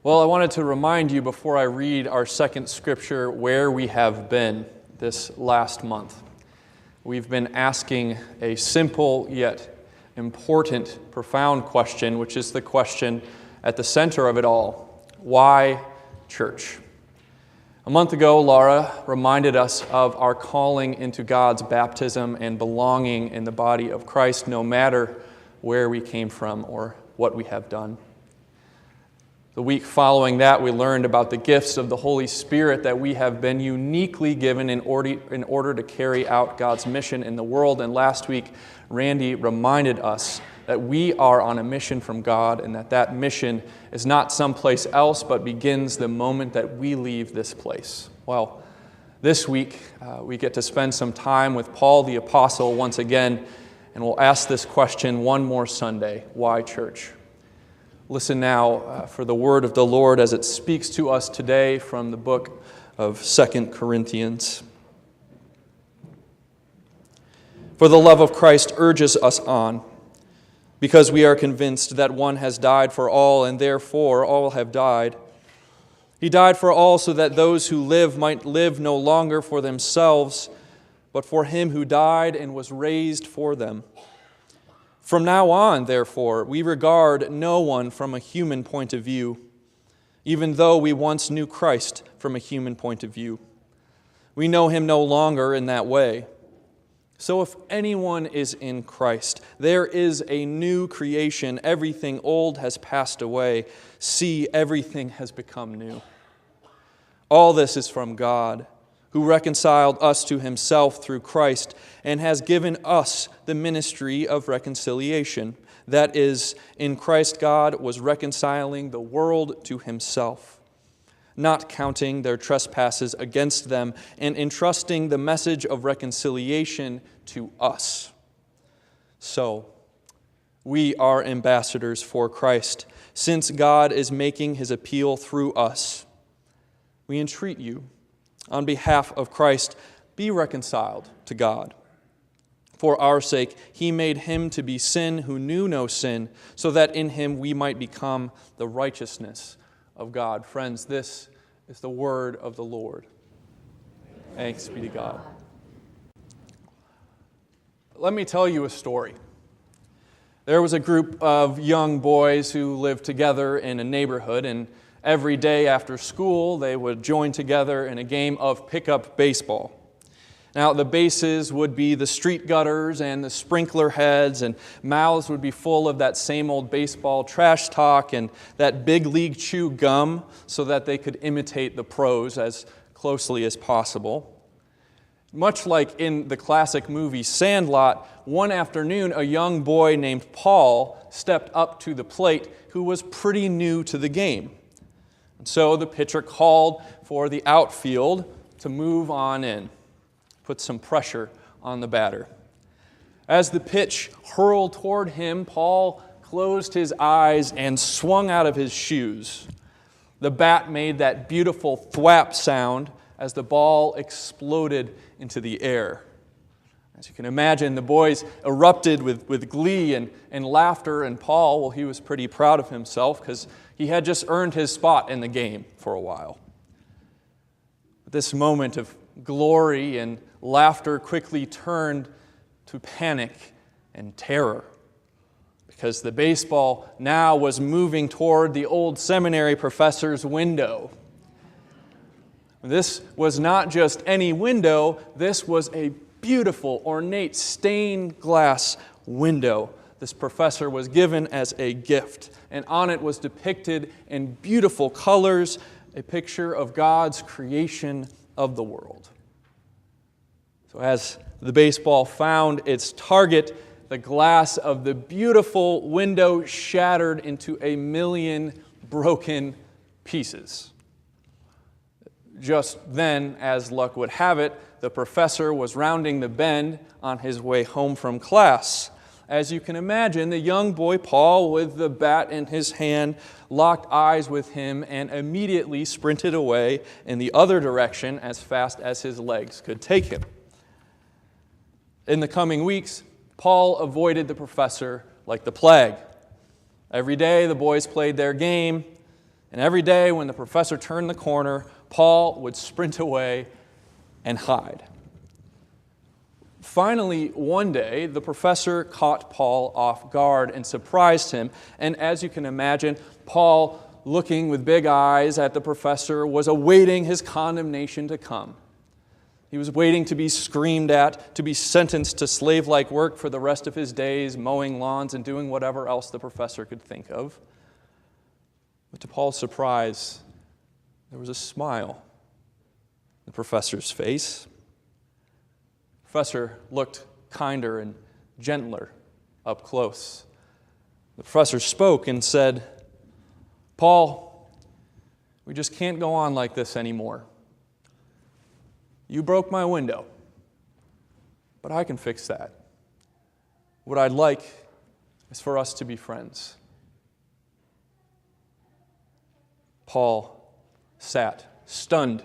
Well, I wanted to remind you before I read our second scripture where we have been this last month. We've been asking a simple yet important, profound question, which is the question at the center of it all. Why church? A month ago, Laura reminded us of our calling into God's baptism and belonging in the body of Christ, no matter where we came from or what we have done. The week following that, we learned about the gifts of the Holy Spirit that we have been uniquely given in order to carry out God's mission in the world. And last week, Randy reminded us that we are on a mission from God and that mission is not someplace else but begins the moment that we leave this place. Well, this week, we get to spend some time with Paul the Apostle once again, and we'll ask this question one more Sunday: why church? Listen now for the word of the Lord as it speaks to us today from the book of 2 Corinthians. For the love of Christ urges us on, because we are convinced that one has died for all, and therefore all have died. He died for all so that those who live might live no longer for themselves, but for him who died and was raised for them. From now on, therefore, we regard no one from a human point of view, even though we once knew Christ from a human point of view. We know him no longer in that way. So if anyone is in Christ, there is a new creation. Everything old has passed away. See, everything has become new. All this is from God, who reconciled us to himself through Christ and has given us the ministry of reconciliation. That is, in Christ God was reconciling the world to himself, not counting their trespasses against them, and entrusting the message of reconciliation to us. So, we are ambassadors for Christ, since God is making his appeal through us. We entreat you, on behalf of Christ, be reconciled to God. For our sake, he made him to be sin who knew no sin, so that in him we might become the righteousness of God. Friends, this is the word of the Lord. Thanks be to God. Let me tell you a story. There was a group of young boys who lived together in a neighborhood, and every day after school, they would join together in a game of pickup baseball. Now, the bases would be the street gutters and the sprinkler heads, and mouths would be full of that same old baseball trash talk and that big league chew gum so that they could imitate the pros as closely as possible. Much like in the classic movie Sandlot, one afternoon a young boy named Paul stepped up to the plate who was pretty new to the game. And so the pitcher called for the outfield to move on in, put some pressure on the batter. As the pitch hurled toward him, Paul closed his eyes and swung out of his shoes. The bat made that beautiful thwap sound as the ball exploded into the air. As you can imagine, the boys erupted with glee and laughter, and Paul, well, he was pretty proud of himself because he had just earned his spot in the game for a while. But this moment of glory and laughter quickly turned to panic and terror, because the baseball now was moving toward the old seminary professor's window. This was not just any window, this was a beautiful, ornate, stained glass window this professor was given as a gift. And on it was depicted in beautiful colors a picture of God's creation of the world. So as the baseball found its target, the glass of the beautiful window shattered into 1,000,000 broken pieces. Just then, as luck would have it, the professor was rounding the bend on his way home from class. As you can imagine, the young boy Paul, with the bat in his hand, locked eyes with him and immediately sprinted away in the other direction as fast as his legs could take him. In the coming weeks, Paul avoided the professor like the plague. Every day the boys played their game. And every day when the professor turned the corner, Paul would sprint away and hide. Finally, one day, the professor caught Paul off guard and surprised him. And as you can imagine, Paul, looking with big eyes at the professor, was awaiting his condemnation to come. He was waiting to be screamed at, to be sentenced to slave-like work for the rest of his days, mowing lawns and doing whatever else the professor could think of. But to Paul's surprise, there was a smile on the professor's face. The professor looked kinder and gentler up close. The professor spoke and said, "Paul, we just can't go on like this anymore. You broke my window, but I can fix that. What I'd like is for us to be friends." Paul sat, stunned,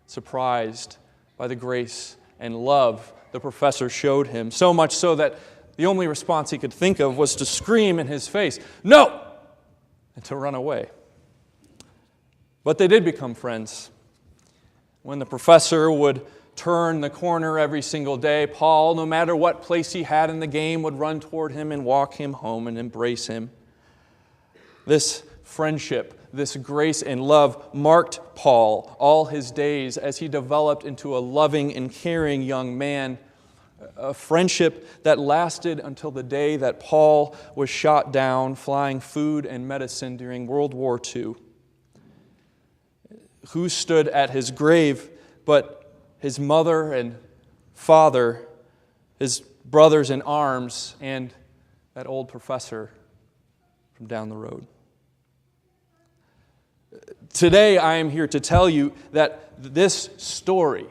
surprised by the grace and love the professor showed him, so much so that the only response he could think of was to scream in his face, "No!" and to run away. But they did become friends. When the professor would turn the corner every single day, Paul, no matter what place he had in the game, would run toward him and walk him home and embrace him. This friendship, this grace and love marked Paul all his days as he developed into a loving and caring young man, a friendship that lasted until the day that Paul was shot down flying food and medicine during World War II. Who stood at his grave but his mother and father, his brothers in arms, and that old professor from down the road? Today, I am here to tell you that this story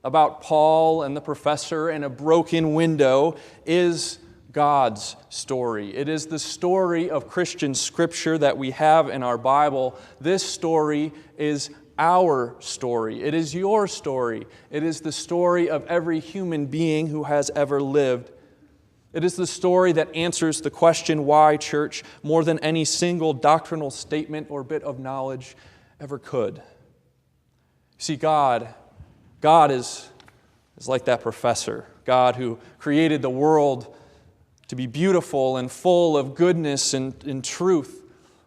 about Paul and the professor and a broken window is God's story. It is the story of Christian scripture that we have in our Bible. This story is our story. It is your story. It is the story of every human being who has ever lived. It is the story that answers the question, why, church, more than any single doctrinal statement or bit of knowledge ever could. See, God is like that professor. God who created the world to be beautiful and full of goodness and truth.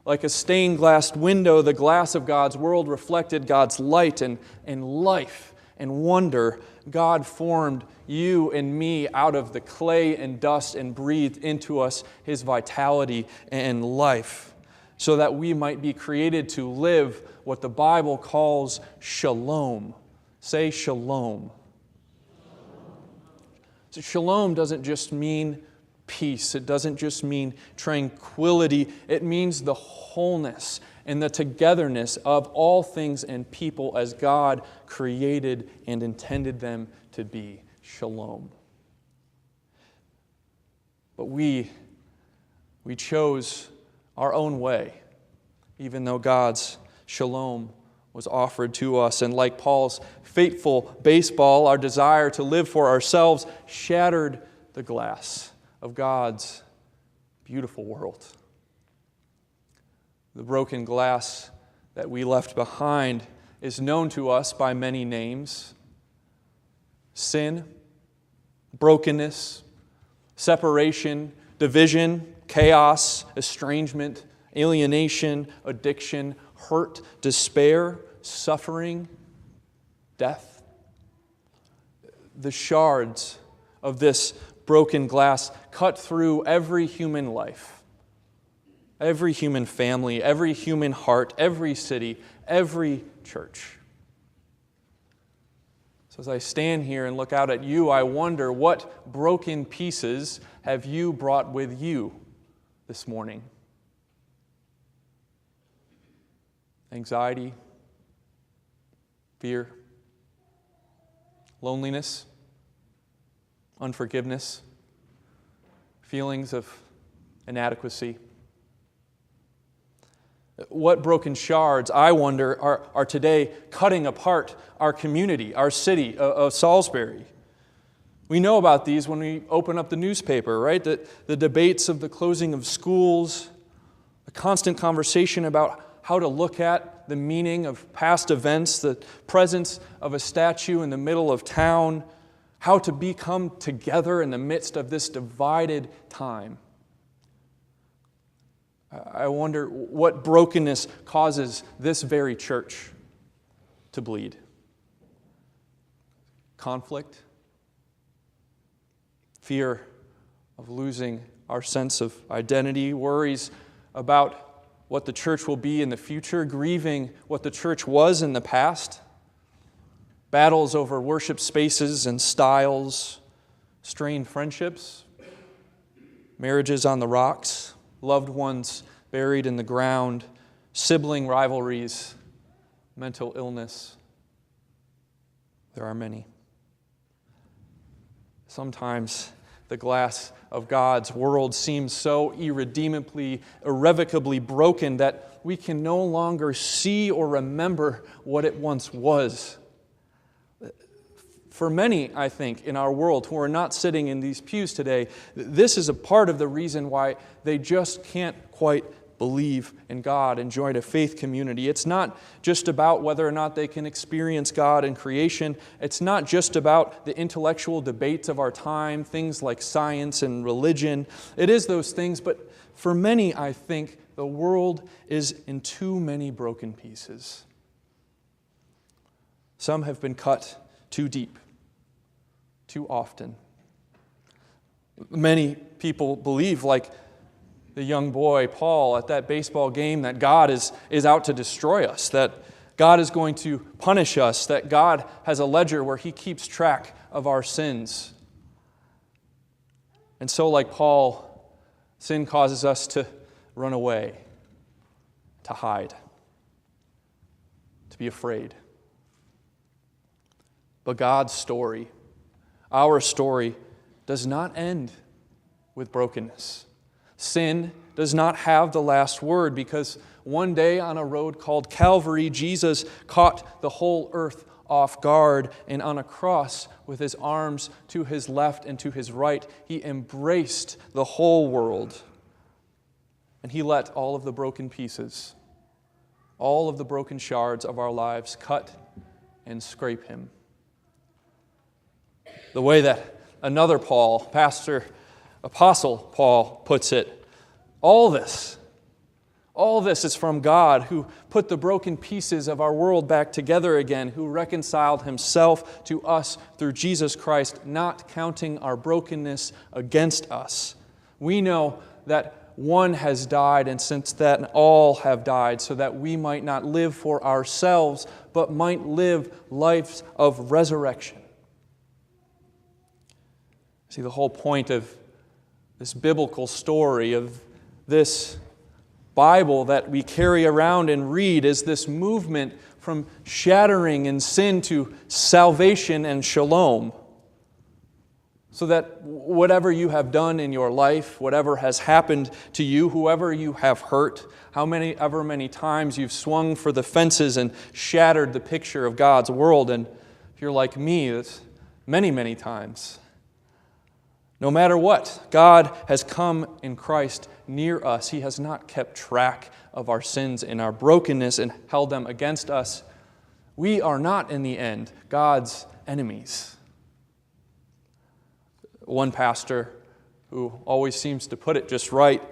Like a stained glass window, the glass of God's world reflected God's light and life and wonder. God formed you and me out of the clay and dust and breathed into us His vitality and life so that we might be created to live what the Bible calls shalom. Say shalom. So shalom doesn't just mean peace. It doesn't just mean tranquility. It means the wholeness and the togetherness of all things and people as God created and intended them to be. Shalom. But we chose our own way, even though God's shalom was offered to us. And like Paul's fateful baseball, our desire to live for ourselves shattered the glass of God's beautiful world. The broken glass that we left behind is known to us by many names: sin, brokenness, separation, division, chaos, estrangement, alienation, addiction, hurt, despair, suffering, death. The shards of this broken glass cut through every human life, every human family, every human heart, every city, every church. So as I stand here and look out at you, I wonder, what broken pieces have you brought with you this morning? Anxiety, fear, loneliness, unforgiveness, feelings of inadequacy. What broken shards, I wonder, are today cutting apart our community, our city of Salisbury? We know about these when we open up the newspaper, right? The debates of the closing of schools, the constant conversation about how to look at the meaning of past events, the presence of a statue in the middle of town, how to become together in the midst of this divided time. I wonder what brokenness causes this very church to bleed. Conflict, fear of losing our sense of identity, worries about what the church will be in the future, grieving what the church was in the past, battles over worship spaces and styles, strained friendships, marriages on the rocks, loved ones buried in the ground, sibling rivalries, mental illness. There are many. Sometimes the glass of God's world seems so irredeemably, irrevocably broken that we can no longer see or remember what it once was. For many, I think, in our world who are not sitting in these pews today, this is a part of the reason why they just can't quite believe in God and join a faith community. It's not just about whether or not they can experience God in creation. It's not just about the intellectual debates of our time, things like science and religion. It is those things, but for many, I think, the world is in too many broken pieces. Some have been cut too deep, too often. Many people believe, like the young boy Paul at that baseball game, that God is out to destroy us, that God is going to punish us, that God has a ledger where He keeps track of our sins. And so, like Paul, sin causes us to run away, to hide, to be afraid. But God's story, our story, does not end with brokenness. Sin does not have the last word, because one day on a road called Calvary, Jesus caught the whole earth off guard, and on a cross with His arms to His left and to His right, He embraced the whole world. And He let all of the broken pieces, all of the broken shards of our lives cut and scrape Him. The way that another Paul, Apostle Paul, puts it, all this is from God, who put the broken pieces of our world back together again, who reconciled Himself to us through Jesus Christ, not counting our brokenness against us. We know that one has died, and since that all have died, so that we might not live for ourselves, but might live lives of resurrection. See, the whole point of this biblical story, of this Bible that we carry around and read, is this movement from shattering in sin to salvation and shalom. So that whatever you have done in your life, whatever has happened to you, whoever you have hurt, however many times you've swung for the fences and shattered the picture of God's world, and if you're like me, that's many, many times. No matter what, God has come in Christ near us. He has not kept track of our sins and our brokenness and held them against us. We are not, in the end, God's enemies. One pastor who always seems to put it just right,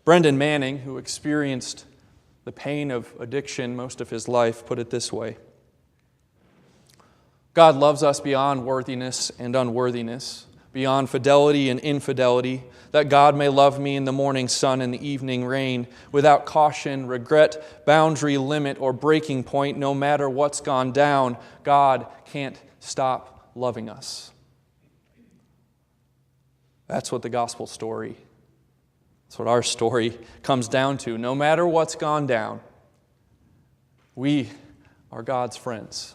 Brendan Manning, who experienced the pain of addiction most of his life, put it this way: God loves us beyond worthiness and unworthiness, beyond fidelity and infidelity, that God may love me in the morning sun and the evening rain, without caution, regret, boundary, limit, or breaking point. No matter what's gone down, God can't stop loving us. That's what the gospel story, that's what our story comes down to. No matter what's gone down, we are God's friends.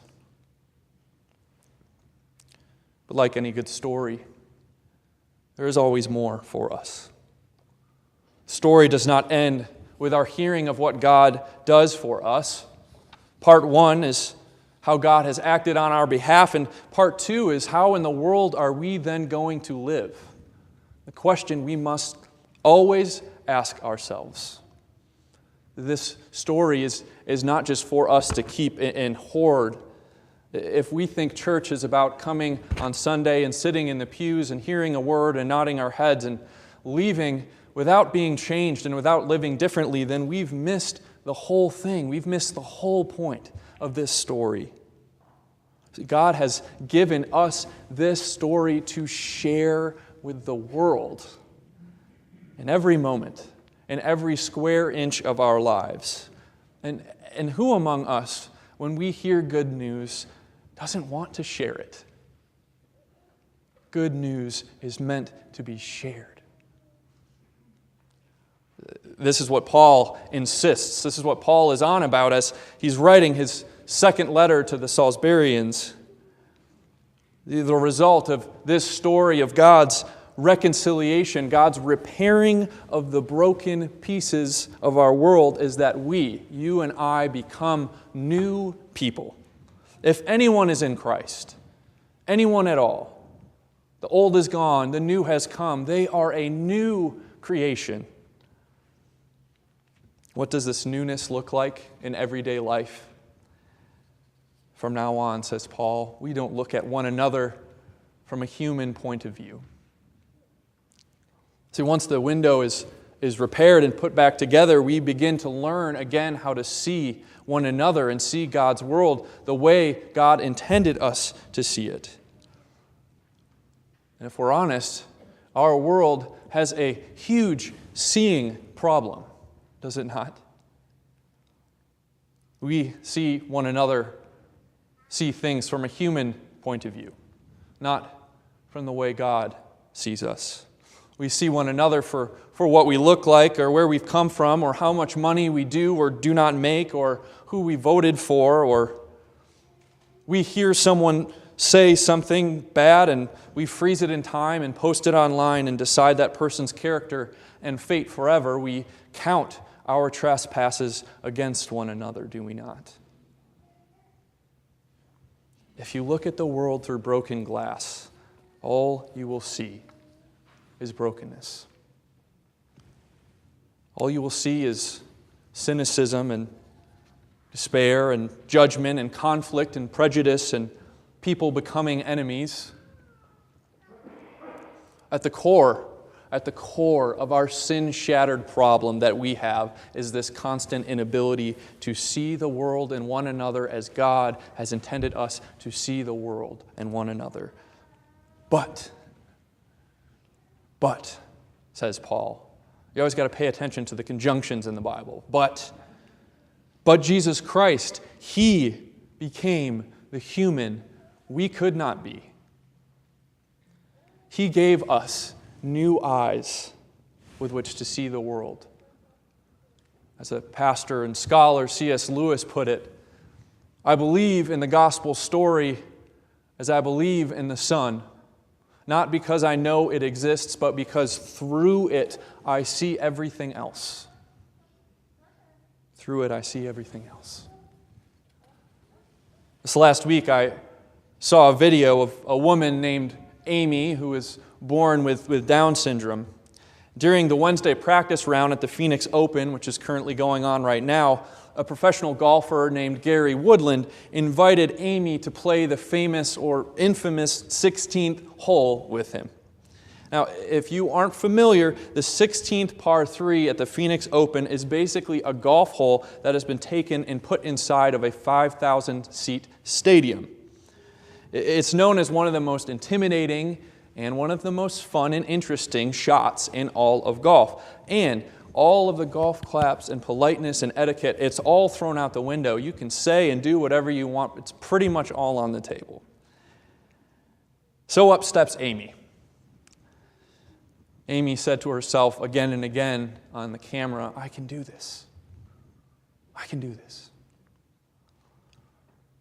But like any good story, there is always more for us. The story does not end with our hearing of what God does for us. Part 1 is how God has acted on our behalf, and part 2 is how in the world are we then going to live? The question we must always ask ourselves. this story is not just for us to keep and hoard. If we think church is about coming on Sunday and sitting in the pews and hearing a word and nodding our heads and leaving without being changed and without living differently, then we've missed the whole thing. We've missed the whole point of this story. God has given us this story to share with the world in every moment, in every square inch of our lives. And who among us, when we hear good news, doesn't want to share it? Good news is meant to be shared. This is what Paul insists. This is what Paul is on about as he's writing his second letter to the Salisburyans. The result of this story of God's reconciliation, God's repairing of the broken pieces of our world, is that we, you and I, become new people. If anyone is in Christ, anyone at all, the old is gone, the new has come. They are a new creation. What does this newness look like in everyday life? From now on, says Paul, we don't look at one another from a human point of view. See, once the window is repaired and put back together, we begin to learn again how to see one another and see God's world the way God intended us to see it. And if we're honest, our world has a huge seeing problem, does it not? We see one another, see things from a human point of view, not from the way God sees us. We see one another for what we look like or where we've come from or how much money we do or do not make or who we voted for, or we hear someone say something bad and we freeze it in time and post it online and decide that person's character and fate forever. We count our trespasses against one another, do we not? If you look at the world through broken glass, all you will see is brokenness. All you will see is cynicism and despair and judgment and conflict and prejudice and people becoming enemies. At the core of our sin-shattered problem that we have is this constant inability to see the world and one another as God has intended us to see the world and one another. But, says Paul, you always got to pay attention to the conjunctions in the Bible. But Jesus Christ, He became the human we could not be. He gave us new eyes with which to see the world. As a pastor and scholar, C.S. Lewis put it, I believe in the gospel story as I believe in the sun, not because I know it exists, but because through it I see everything else. Through it I see everything else. This last week I saw a video of a woman named Amy who was born with Down syndrome. During the Wednesday practice round at the Phoenix Open, which is currently going on right now, a professional golfer named Gary Woodland invited Amy to play the famous or infamous 16th hole with him. Now, if you aren't familiar, the 16th par 3 at the Phoenix Open is basically a golf hole that has been taken and put inside of a 5,000-seat stadium. It's known as one of the most intimidating and one of the most fun and interesting shots in all of golf. And all of the golf claps and politeness and etiquette, it's all thrown out the window. You can say and do whatever you want. It's pretty much all on the table. So up steps Amy. Amy said to herself again and again on the camera, I can do this. I can do this.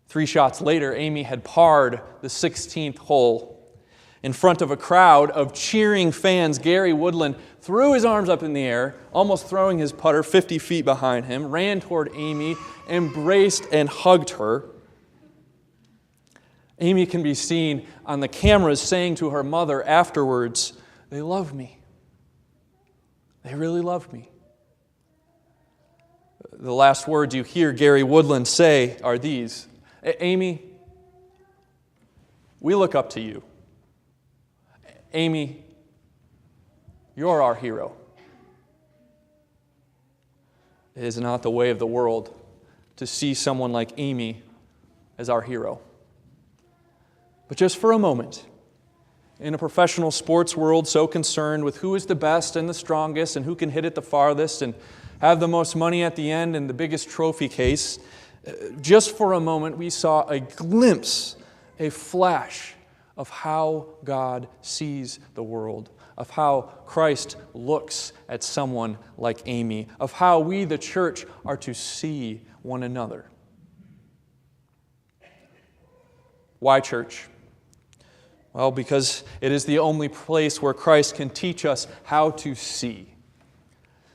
3 shots later, Amy had parred the 16th hole. In front of a crowd of cheering fans, Gary Woodland threw his arms up in the air, almost throwing his putter 50 feet behind him, ran toward Amy, embraced and hugged her. Amy can be seen on the cameras saying to her mother afterwards, they love me. They really love me. the last words you hear Gary Woodland say are these: Amy, we look up to you. Amy, you're our hero. It is not the way of the world to see someone like Amy as our hero. But just for a moment, in a professional sports world so concerned with who is the best and the strongest and who can hit it the farthest and have the most money at the end and the biggest trophy case, just for a moment we saw a glimpse, a flash of how God sees the world, of how Christ looks at someone like Amy, of how we, the church, are to see one another. Why church? Well, because it is the only place where Christ can teach us how to see.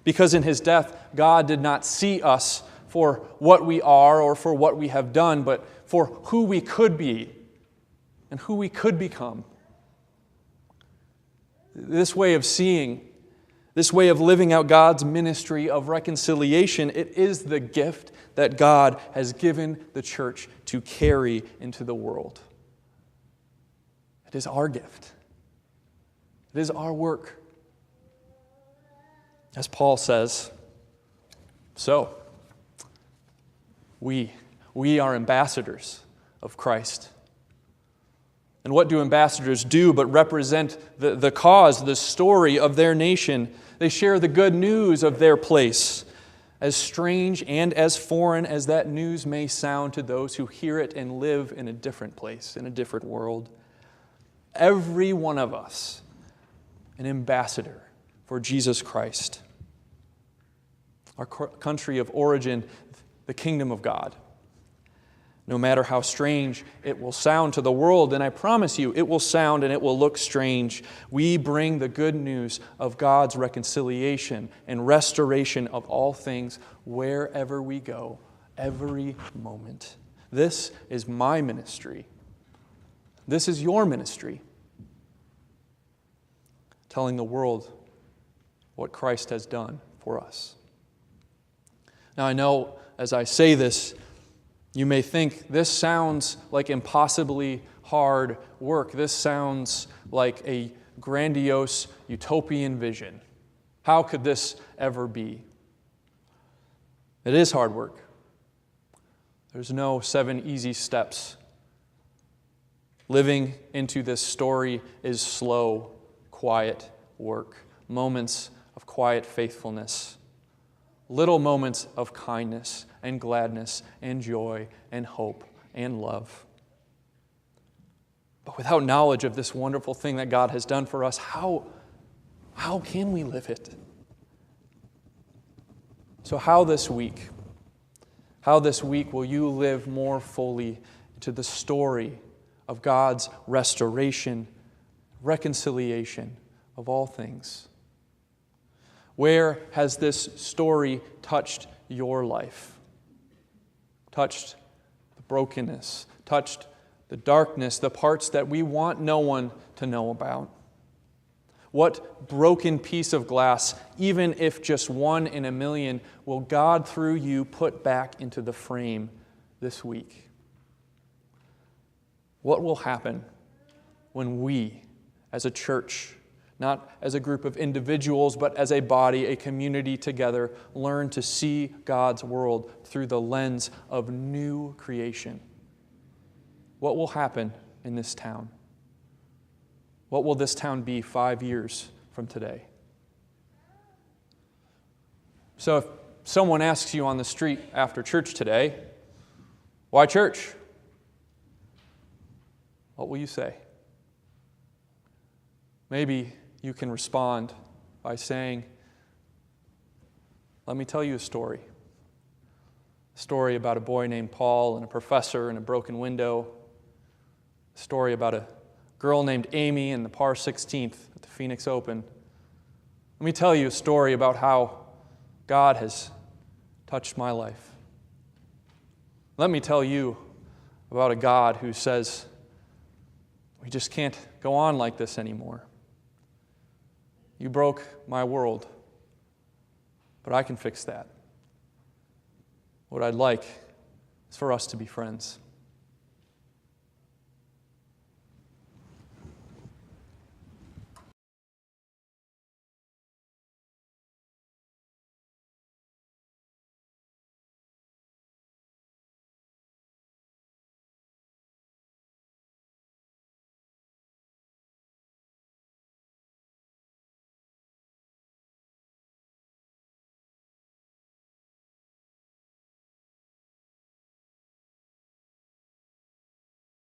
Because in His death, God did not see us for what we are or for what we have done, but for who we could be and who we could become. This way of seeing, this way of living out God's ministry of reconciliation, it is the gift that God has given the church to carry into the world. It is our gift. It is our work. As Paul says, so, we are ambassadors of Christ. And what do ambassadors do but represent the cause, the story of their nation? They share the good news of their place. As strange and as foreign as that news may sound to those who hear it and live in a different place, in a different world, every one of us an ambassador for Jesus Christ. Our country of origin, the kingdom of God. No matter how strange it will sound to the world, and I promise you it will sound and it will look strange, we bring the good news of God's reconciliation and restoration of all things wherever we go, every moment. This is my ministry. This is your ministry. Telling the world what Christ has done for us. Now I know as I say this, you may think this sounds like impossibly hard work. This sounds like a grandiose utopian vision. How could this ever be? It is hard work. There's no 7 easy steps. Living into this story is slow, quiet work. Moments of quiet faithfulness. Little moments of kindness and gladness and joy and hope and love. But without knowledge of this wonderful thing that God has done for us, how can we live it? So how this week will you live more fully into the story of God's restoration, reconciliation of all things? Where has this story touched your life? Touched the brokenness, touched the darkness, the parts that we want no one to know about? What broken piece of glass, even if just one in a million, will God through you put back into the frame this week? What will happen when we, as a church, not as a group of individuals, but as a body, a community together, learn to see God's world through the lens of new creation? What will happen in this town? What will this town be 5 years from today? So if someone asks you on the street after church today, why church? What will you say? Maybe you can respond by saying, let me tell you a story. A story about a boy named Paul and a professor and a broken window. A story about a girl named Amy and the par 16th at the Phoenix Open. Let me tell you a story about how God has touched my life. Let me tell you about a God who says, we just can't go on like this anymore. You broke my world, but I can fix that. What I'd like is for us to be friends.